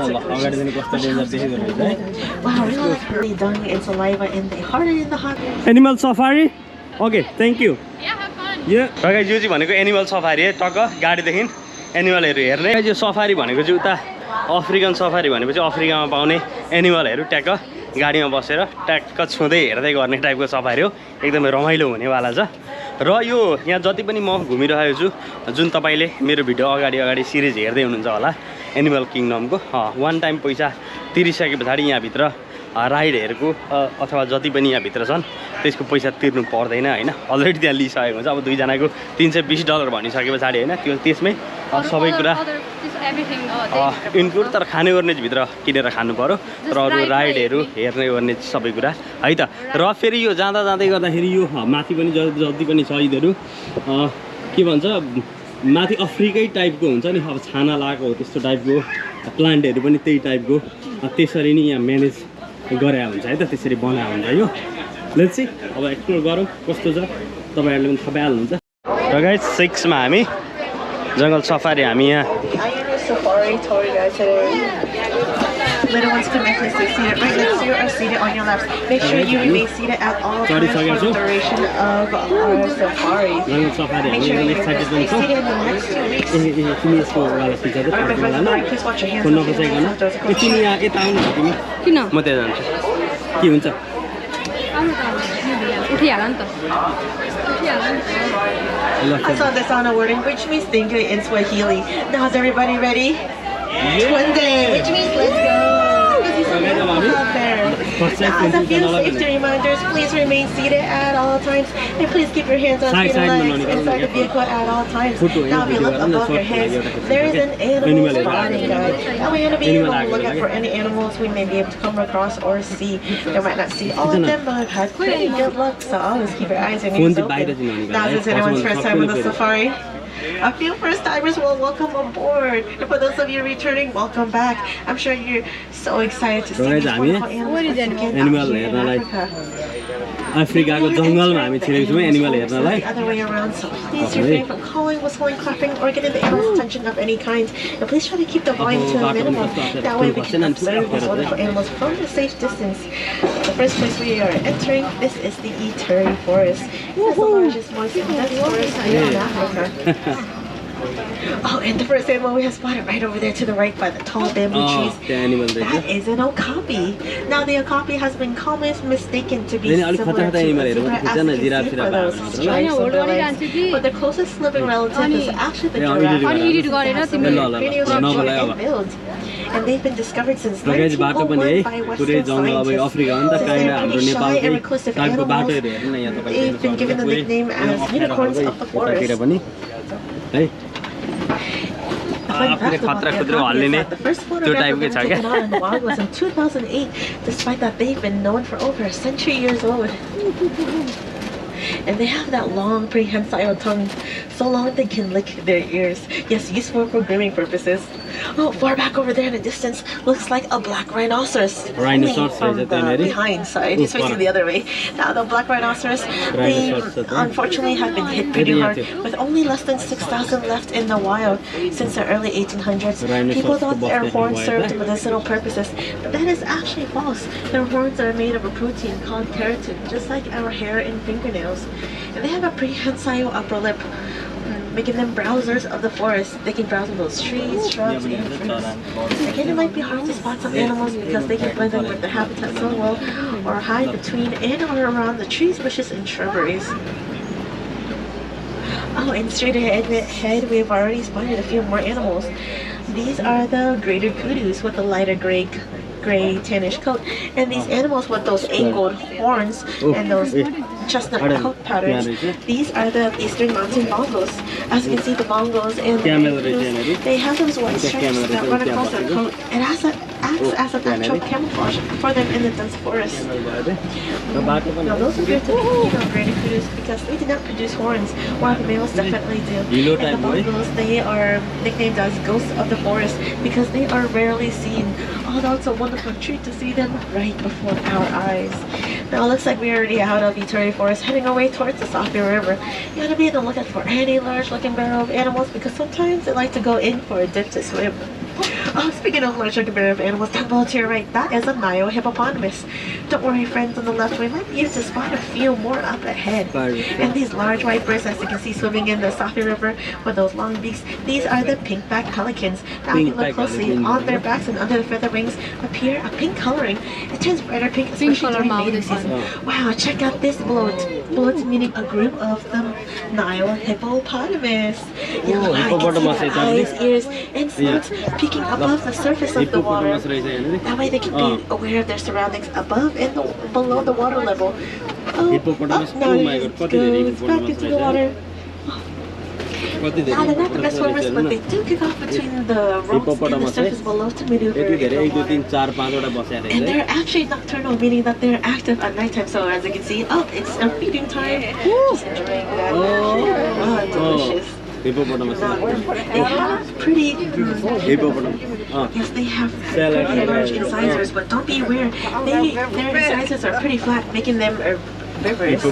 Wow, we like really dung and saliva and they harden in the hot. Animal safari? Okay, thank you. Yeah, have fun. यो guys यो चाहिँ भनेको animal safari है टक्क गाडीदेखि एनिमलहरू हेर्ने यो safari भनेको चाहिँ उता अफ्रिकन सफारी भनेपछि अफ्रिकामा पाउने एनिमलहरू ट्याक्क गाडीमा बसेर ट्याक्क छुँदै हेर्दै गर्ने टाइपको सफारी हो एकदमै रमाइलो हुनेवाला छ र यो यहाँ जति पनि म घुमिरहेको छु जुन तपाईले मेरो भिडियो अगाडि सिरिज हेर्दै हुनुहुन्छ होला एनिमल किङडमको वान टाइम पैसा तिरिसके पछाडि यहाँ भित्र राइडहरूको अथवा जति पनि यहाँ भित्र छन् त्यसको पैसा तिर्नु पर्दैन हैन अलरेडी त्यहाँ लिइसकेको हुन्छ अब दुई जनाको $320 भनिसके पछाडि हैन त्यो त्यसमै सबै कुरा इन्क्लुड तर खाने गर्ने भित्र किनेर खानु पर्यो तर अरु राइडहरू हेर्ने गर्ने सबै कुरा है त र फेरि यो जाँदा जाँदै गर्दाखेरि यो माथि पनि जति पनि छ यिनीहरू के भन्छ माथि अफ्रिकै टाइपको हुन्छ नि अब छाना लागेको हो त्यस्तो टाइपको प्लान्टहरू पनि त्यही टाइपको त्यसरी नै यहाँ म्यानेज गरे हुन्छ है त त्यसरी बनाएको हुन्छ यो लेट्स सी अब एक्सप्लोर गरौँ कस्तो छ तपाईहरुले पनि थाहा पाइहाल्नुहुन्छ र गाइस 6 मा हामी जंगल सफारी हामी यहाँ Safari tour guide today. Little ones can actually stay seated right next to you or seated on your laps. Make sure you remain seated at all times for the duration of our safari. Make sure you stay seated in the next 2 weeks. Please watch your hands. म त्यहाँ जान्छु के हुन्छ I saw this on a wording which means thank you in Swahili. Now is everybody ready? Twende, which means let's go. As a few safety reminders, please remain seated at all times and please keep your hands on feet and legs inside the vehicle at all times. Now if you look above your heads, there is an animal spotting guide. And we're going to be able to look out for any animals we may be able to come across or see. You might not see all of them, but I've had pretty good luck, so always keep your eyes and ears open. Now is this anyone's first time on the safari? A few first timers will welcome aboard. And for those of you returning, welcome back. I'm sure you're so excited to see these wonderful animals again out here in Africa. अफ्रिकाको जंगलमा हामी छिरेको छौं animal हेर्नलाई The other way around, so please refrain from calling, whistling, clapping, or getting the animal's attention of any kind. And please try to keep the volume to a minimum. That way we can observe these wonderful animals from a safe distance. The first place we are entering, this is the Ituri Forest. It's the largest moist and dense forest here in Africa. Oh, and the first animal we have spotted right over there to the right by the tall bamboo trees. That is an okapi. Now the okapi has been commonly mistaken to be similar to a zebra, as you can see for those stripes on their legs. But their closest living relative is actually the giraffe. And they've been discovered since 1901 by Western scientists. Since they're pretty shy and reclusive animals, they've been given the nickname as unicorns of the forest. The first photograph of them taken out in the wild was in 2008, despite that they've been known for over a century years old. And they have that long prehensile tongue, so long they can lick their ears. Yes, useful for grooming purposes. Oh, far back over there in the distance looks like a black rhinoceros. Rhinoceros from the behind side. It's facing the other way. Now the black rhinoceros, they unfortunately have been hit pretty hard, with only less than 6,000 left in the wild since the early 1800s. People thought their horns served medicinal purposes, but that is actually false. Their horns are made of a protein called keratin, just like our hair and fingernails. And they have a prehensile upper lip, making them browsers of the forest. They can browse on those trees, shrubs, and fruits. Again, it might be hard to spot some animals because they can blend in with their habitat so well or hide between and or around the trees, bushes, and shrubberies. Oh, and straight ahead, we have already spotted a few more animals. These are the greater kudus with a lighter gray tannish coat, and these animals with those angled horns and those chestnut coat patterns, these are the eastern mountain bongos. As you can see, the bongos and the kudus, they have those white stripes that run across their coat. It acts as a natural camouflage for them in the dense forest. Now those appear to be greater kudus because they do not produce horns, while the males definitely do. And the bongos, they are nicknamed as ghosts of the forest because they are rarely seen. Although it's a wonderful treat to see them right before our eyes. Now it looks like we're already out of Ituri Forest, heading our way towards the Safi River. You gotta be on the lookout for any large looking barrel of animals because sometimes they like to go in for a dip to swim. Oh, speaking of large comparative animals, down below to your right, that is a Nile hippopotamus. Don't worry, friends, on the left, we might be able to spot a few more up ahead. And these large white birds, as you can see, swimming in the Safi River with those long beaks, these are the pink-back pelicans. Now, if you look closely, on their backs and under the feather wings appear a pink coloring. It turns brighter pink, especially during mating season. Wow, check out this bloat. Bloat meaning a group of the Nile hippopotamus. Yellow eyes, ears, and snouts peeking above the surface of the water. That way they can be aware of their surroundings above and below the water level. Now he goes back into the water. Now they're not the best swimmers, but they do kick off between the rocks and the surface below to maneuver in the water. And they're actually nocturnal, meaning that they're active at nighttime. So as you can see, it's a feeding time. Just enjoying that. Oh, delicious. They have pretty yes, they have pretty large incisors, but don't be aware. Their incisors are pretty flat, making them herbivorous.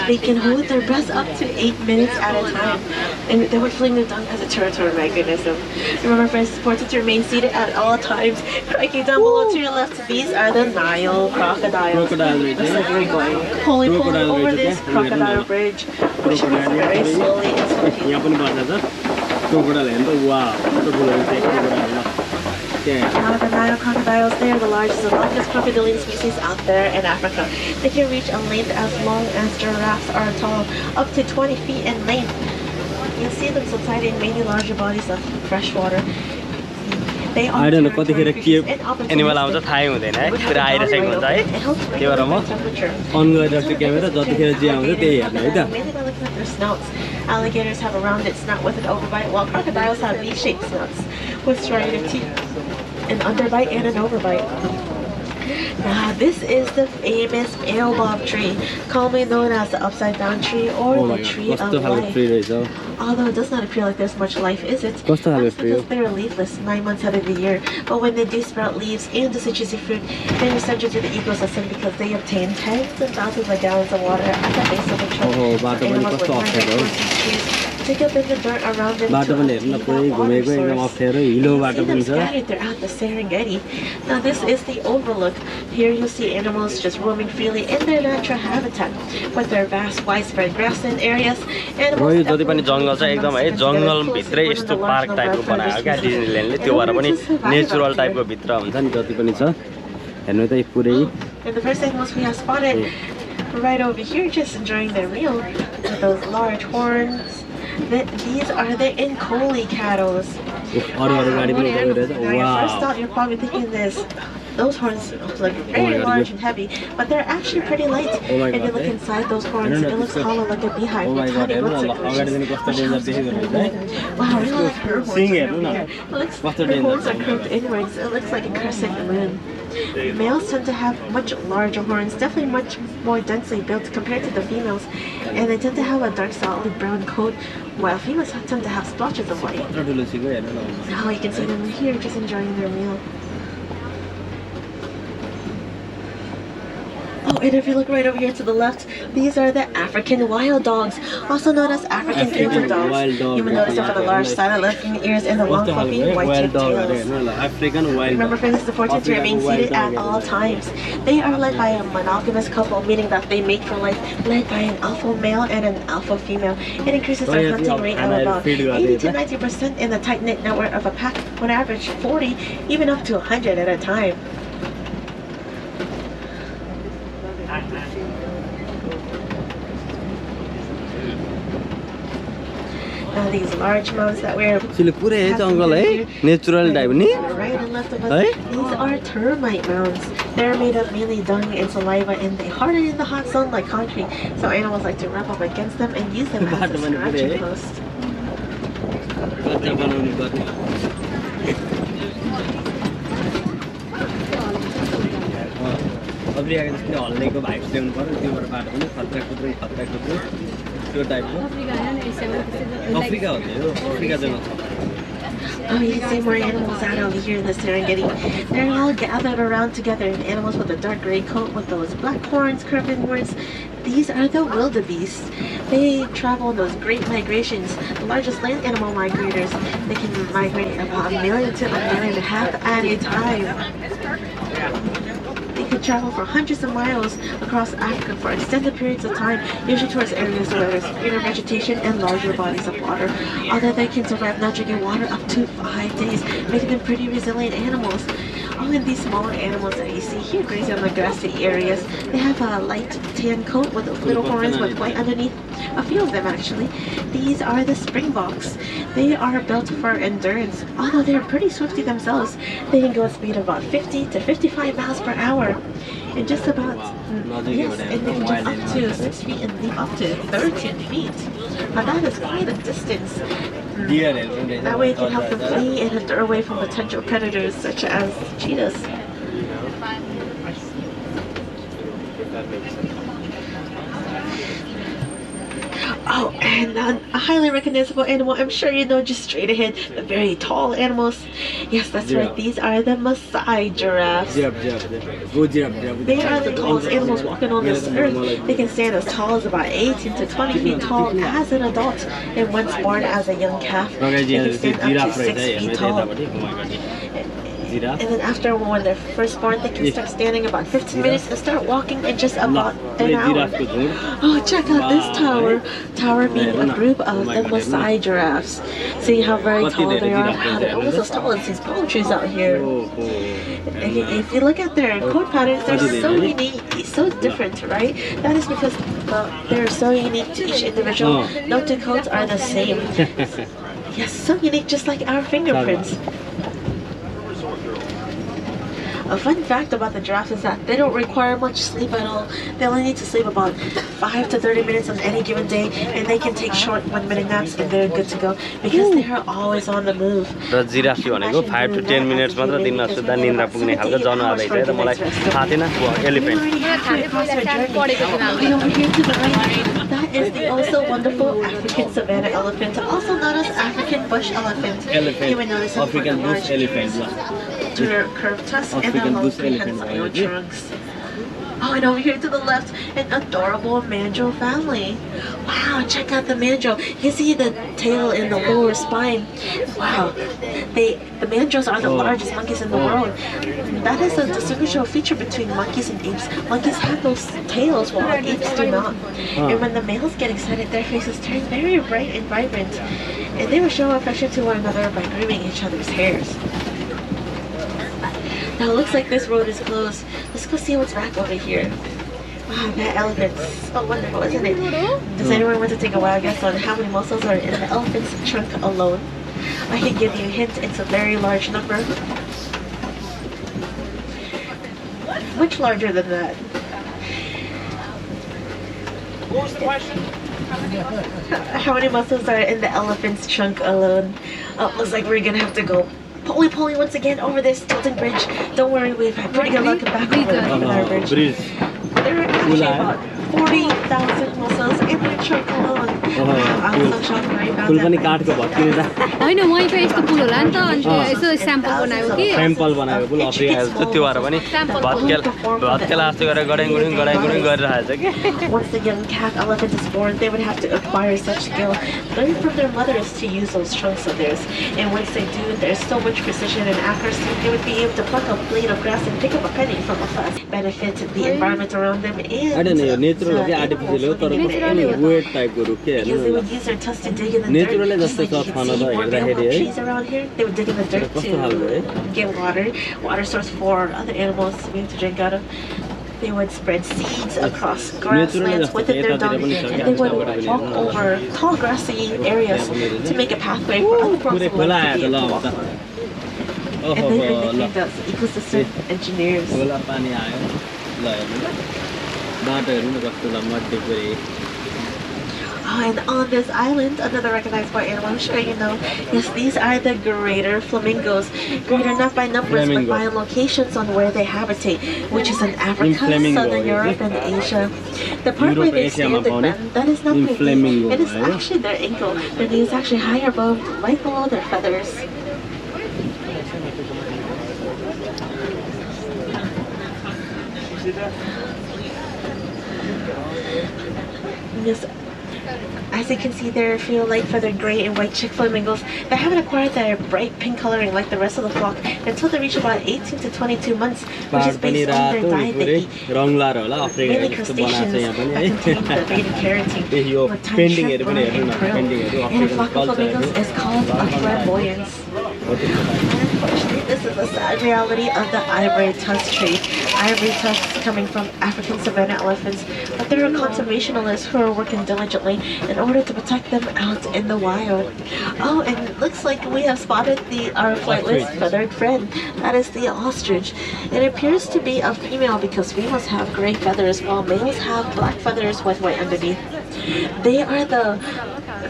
They can hold their breath up to 8 minutes at a time, and they would fling their tongue as a territorial mechanism. Remember, friends, it's important to remain seated at all times. Crikey, down below to your left, these are the Nile crocodiles. Looks like we're going pulling over this crocodile bridge, which moves very slowly and Now the Nile crocodiles, they are the largest and longest crocodilian species out there in Africa. They can reach a length as long as giraffes are tall, up to 20 feet in length. You'll see them subsiding mainly larger bodies of fresh water. They are कतिखेर के animal आउँछ थाहै हुँदैन है पुरा आइरहेको हुन्छ है त्यही भएर म अन गरिरहेको क्यामेरा जतिखेर जे आउँछ त्यही हेर्नु है त Alligators have a rounded snout with an overbite, while crocodiles have V-shaped snouts with striated teeth, an underbite and an overbite. Now, this is the famous baobab tree, commonly known as the upside down tree or the tree of life. Although it does not appear like there's much life, is it? That's because they're leafless 9 months out of the year. But when they do sprout leaves and the citrusy fruit, they're essential to the ecosystem because they obtain tens of thousands of gallons of water at the base of the tree. So animals would find their trees, dig up in the dirt around them to obtain water source. And scattered throughout the Serengeti. Now this is the overlook. Here you'll see animals just roaming freely in their natural habitat with their vast widespread grassland areas. जति पनि जंगल छ एकदम है जंगल भित्रै यस्तो park टाइपको बनायो क्या डिज्नील्यान्डले त्यो भएर पनि नेचुरल टाइपको भित्र हुन्छ नि जति पनि छ हेर्नु त पुरै And the first animals we have spotted right over here just enjoying their meal with those large horns. These are the Nkoli cattle. Now, your first thought, you're probably thinking this. Those horns look very large and heavy, but they're actually pretty light. And you look inside those horns, it looks hollow like a beehive. Wow, really like her horns. Her horns are curved inwards. It looks like a crescent moon. Males tend to have much larger horns, definitely much more densely built compared to the females. And they tend to have a dark solid brown coat, while females tend to have splotches of white. Now you can see them here just enjoying their meal. Oh, and if you look right over here to the left, these are the African wild dogs, also known as African painted dogs. You will notice them for the large silent-looking ears and the long, fluffy, white-tipped tails. Remember, friends, it's important to remain seated at all times. They are led by a monogamous couple, meaning that they mate for life, led by an alpha male and an alpha female. It increases their hunting rate of about 80 to 90% in the tight-knit network of a pack, on average 40, even up to 100 at a time. Now these large mounds that we're natural type ni right and left of us, these are termite mounds. They're made of mainly dung and saliva, and they harden in the hot sun like concrete. So animals like to rub up against them and use them as a scratching post. Oh, you can see more animals out over here in the Serengeti. They're all gathered around together. Animals with a dark gray coat with those black horns, curved inwards. These are the wildebeest. They travel on those great migrations, the largest land animal migrators. They can migrate about 1 million to 1.5 million at a time. They can travel for hundreds of miles across Africa for extended periods of time, usually towards areas where there's greener vegetation and larger bodies of water. Although they can survive not drinking water up to 5 days, making them pretty resilient animals. All of these smaller animals that you see here grazing on the grassy areas, they have a light tan coat with little horns with white underneath. A few of them actually. These are the springboks. They are built for endurance. Although they are pretty swifty themselves, they can go at a speed of about 50 to 55 miles per hour. And just about, yes, and they can jump up to 6 feet and leap up to 13 feet. Now that is quite a distance. That way it can help them flee and endure away from potential predators such as cheetahs. Oh, and a highly recognizable animal, I'm sure you know just straight ahead, the very tall animals. Yes, that's right, these are the Maasai giraffes. They are the tallest animals walking on this earth. They can stand as tall as about 18 to 20 feet tall as an adult, and once born as a young calf, they can stand up to 6 feet tall. And then after when they're first born, they can start standing about 15 minutes and start walking in just about an hour. Oh, check out this tower. Tower being a group of the Maasai giraffes. See how very tall they are? Wow, they're almost as tall as these palm trees out here. And if you look at their coat patterns, they're so unique, so different, right? That is because they're so unique to each individual. No two coats are the same. Yes, so unique, just like our fingerprints. A fun fact about the giraffes is that they don't require much sleep at all. They only need to sleep about 5 to 30 minutes on any given day, and they can take short 1-minute naps and they're good to go because they are always on the move. र giraffe भनेको 5 to 10 minutes मात्र दिनमा सुत्दा निन्द्रा पुग्ने खालको जनावर रहेछ र मलाई थाहा थिएन elephant. That is the also wonderful African savanna elephant, also known as African bush elephant. You may notice African bush elephant. To their curved tusks and their long prehensile trunks. Oh, and over here to the left, an adorable mandrill family. Wow, check out the mandrill. You see the tail and the lower spine. Wow, the mandrills are the largest monkeys in the world. That is a distinguishable feature between monkeys and apes. Monkeys have those tails while apes do not. And when the males get excited, their faces turn very bright and vibrant. And they will show affection to one another by grooming each other's hairs. Now it looks like this road is closed. Let's go see what's back over here. Wow, that elephant's so wonderful, isn't it? Does anyone want to take a wild guess on how many muscles are in the elephant's trunk alone? I can give you a hint, it's a very large number. Much larger than that. What was the question? How many muscles are in the elephant's trunk alone? Oh, looks like we're gonna have to go pulley once again over this tilting bridge. Don't worry, we've had pretty good luck back over our bridge. There are actually about 40,000 muscles in the trunk alone. I'm so shocked when I found that. होइन मैले त यस्तो पुल होला नि त अनि यसो sample बनायो कि स्याम्पल बनाएको पुल अफ्रिका जस्तो त्यो भएर पनि भत्केला जस्तो गरेर गडाइङ गुडिङ गरिरहेको छ कि. Once the young calf elephant is born, they would have to acquire such skill, learn from their mothers to use those trunks of theirs. And once they do, there's so much precision and accuracy, they would be able to pluck a blade of grass and pick up a penny from a fuss, benefit the environment around them, and wet टाइपको रुख के because they would use their tusks to dig in the dirt. Naturally Just जस्तो like छ you Khan can त see more हेर्दाखेरि animal है. trees around here. They would dig in the dirt to get water source for other animals to be able to drink out of. They would spread seeds across grasslands within their dung, and they would walk over tall grassy areas to make a pathway for other forms of life to be able to walk on. And they bring the nickname as ecosystem engineers. पानी आयो ल हेर्नु बाटोहरु न कस्तो छ मध्य पुरै. Oh, and on this island, another recognizable animal, I'm sure you know. Yes, these are the greater flamingos. Greater not by numbers, but by locations on where they habitate, which is in Africa, Southern Europe, and Asia. The part where they stand the ground, that is not their knee. It is actually their ankle. Their knee is actually higher above, right below their feathers. This, as you can see, there are a few light-feathered gray and white chick flamingos that haven't acquired their bright pink coloring like the rest of the flock until they reach about 18 to 22 months, which is based on their diet they eat. Mainly crustaceans that contain the beta-carotene, with tiny shrimp, worm, and krill. And a flock of flamingos is called a flamboyance. Unfortunately, this is the sad reality of the ivory tusk trade. Ivory tusks coming from African savanna elephants, but there are conservationists who are working diligently in order to protect them out in the wild. Oh, and it looks like we have spotted our flightless feathered friend. That is the ostrich. It appears to be a female because females have gray feathers while males have black feathers with white underneath. They are the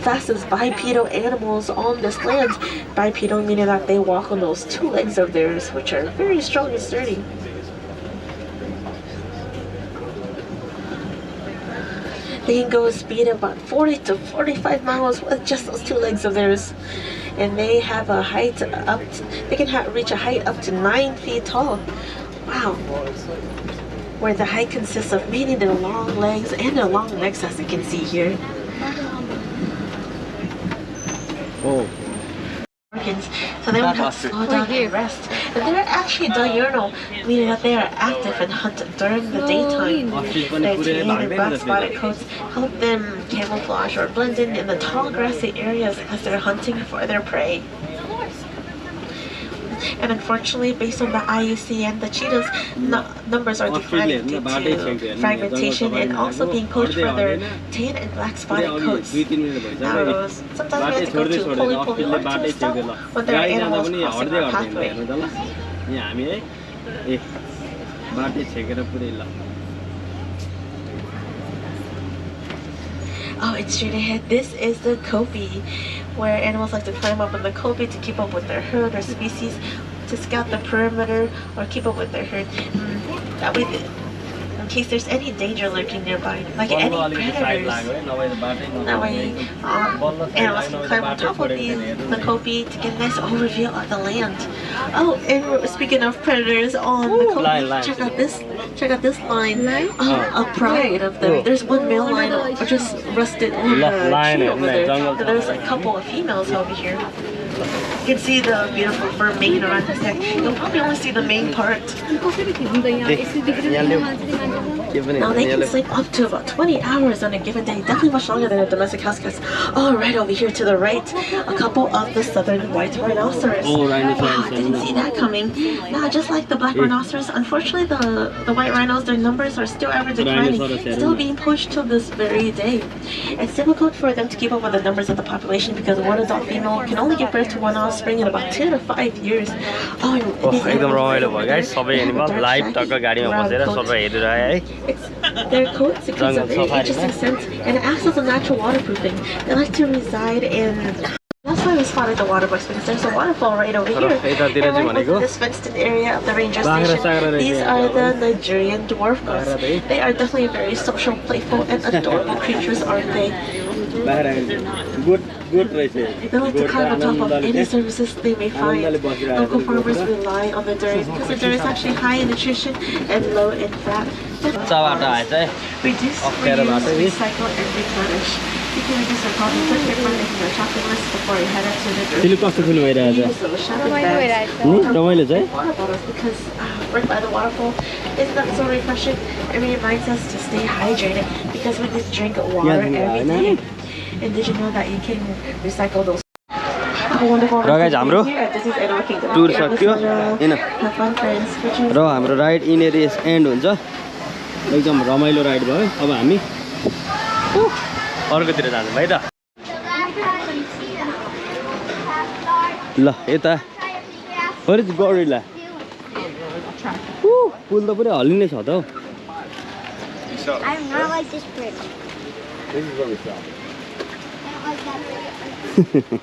fastest bipedal animals on this land. Bipedal meaning that they walk on those two legs of theirs, which are very strong and sturdy. They can go a speed of about 40 to 45 miles with just those two legs of theirs. And they have a height they can reach a height up to 9 feet tall. Wow. Where the height consists of mainly their long legs and their long necks, as you can see here. Oh. So they would have to slow down and rest. And they're actually diurnal, meaning that they are active and hunt during the daytime. Their tan and black spotted coats help them camouflage or blend in the tall grassy areas as they're hunting for their prey. And unfortunately, based on the IUCN, the cheetahs numbers are declining due to fragmentation and also being poached for their tan and black spotted coats. Sometimes we have to go to Poli or to stop when there are animals crossing our pathway. Oh, and straight ahead, this is the copy, where animals like to climb up on the copy to keep up with their herd or species, to scout the perimeter or keep up with their herd. That way, in case there's any danger lurking nearby, like any predators. That way, animals can climb on top of the copy to get a nice overview of the land. Oh, and speaking of predators on the copy, check out this line. A pride of them. There's one male line just rusted on the tree over there. And there's a couple of females over here. You can see the beautiful fur mane around his neck. You'll probably only see the main part. Now they can sleep up to about 20 hours on a given day, definitely much longer than a domestic house cat. Oh, right over here to the right, a couple of the southern white rhinoceros. Wow, I didn't see that coming. Now, just like the black rhinoceros, unfortunately the white rhinos, their numbers are still ever declining, still being pushed till this very day. It's difficult for them to keep up with the numbers of the population because one adult female can only give birth to one offspring in about 2 to 5 years. Oh, एकदम रमाइलो भयो guys सबै animal live टक्क गाडीमा बसेर सबै हेरिरहे है Their coat secretes a very interesting scent and it acts as a natural waterproofing. They like to reside in. That's why we spotted the water bugs, because there's a waterfall right over here. And right within this fenced-in area of the ranger station, these are the Nigerian dwarf gulls. They are definitely very social, playful, and adorable creatures, aren't they? They like to climb on top of any surfaces they may find. Local farmers rely on the dairy because the dairy is actually high in nutrition and low in fat. Reduce, reuse, recycle, and replenish. You can reduce your carbon footprint by making a shopping list before you head out to the dirt. Use those shopping bags. Water bottles, because right by the waterfall, isn't that so refreshing? It reminds us to stay hydrated because we need to drink water every day. And did you know that you can recycle those? र guys हाम्रो tour सक्यो हैन र हाम्रो ride यिनीहरू end हुन्छ एकदम रमाइलो ride भयो अब हामी अर्कोतिर जान्छौँ है त ल यता अरे गौरीला पुल त पुरै हल्लिने छ त हौ I do not like this bridge. This is what we saw. I don't like that bridge.